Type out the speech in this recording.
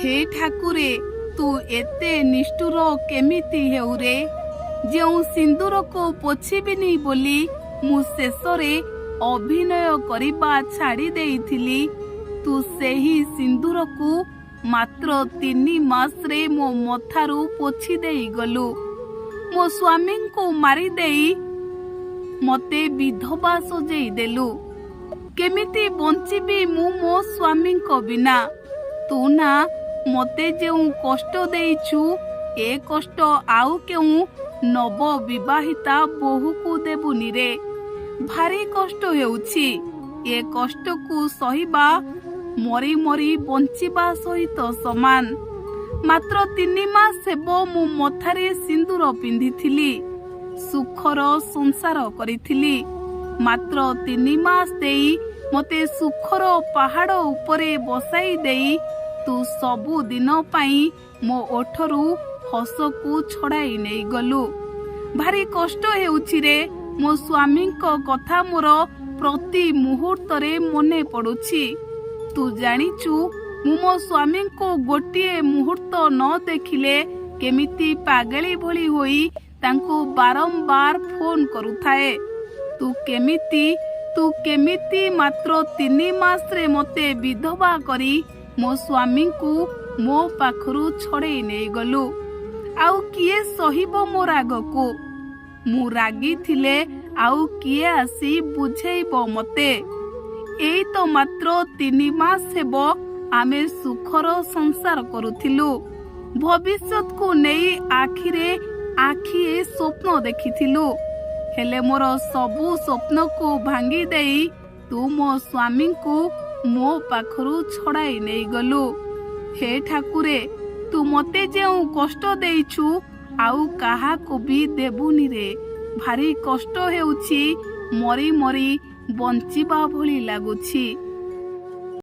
हे ठाकुरे तू एते निष्ठुर केमिति हेउरे जो सिंदूर को पोछिबिनी बोली मु शेषरे अभिनय करिबा छाड़ी देइथिली तू सेही सिंदूर को मात्र 3 मास रे मो मथारू पोछि देई गलु मो स्वामी को मारी देई मते विधवा सजेई देलु केमिति बंचिबी मु मो स्वामी को बिना तू ना मते जेउ कष्ट देइछु ए कष्ट आउ केउ नव विवाहिता बहु को देबुनी रे भारी कष्ट हेउछि ए कष्ट को सहिबा मरी मरी बंचिबा सहित समान मात्र 3 मास हेबो मु मथारे सिंदूर पिंधिथिली सुखर संसार करिथिली मात्र 3 मास देई मते सुखर पहाड़ उपरे बसाई देई तू सबु दिन पाई मो ओठरू हस को छड़ाई नहीं गलु भारी कष्ट हेउछि रे मो स्वामी को कथा मोर प्रति मुहूर्त रे मने पड़ुछि तू जानिचु मु मो स्वामी को गोटिए मुहूर्त न देखिले केमिति पागली भली होई तांको बारंबार फोन करुथाए तू केमिति मात्र 3 मास रे मते विधवा करी मो स्वामी को मो पाखरु छड़े नहीं गलु आउ किए सहिबो मो राग को मु रागी थिले आउ किए आसी बुझेइबो मते एई तो मात्र 3 मास हेबो आमे सुखर संसार करुथिलु भविष्यत को नेई आखिए स्वप्न देखिथिलु हेले मोर सबु स्वप्न को भांगी देई तू मो स्वामी को मो पाखरु छड़ाई नहीं गलु हे ठाकुरे तू मते जेउ कष्ट देइछु आउ काहा को भी देबुनी रे भारी कष्ट हेउछि मरी मरी बंचिबा भली लागुछि।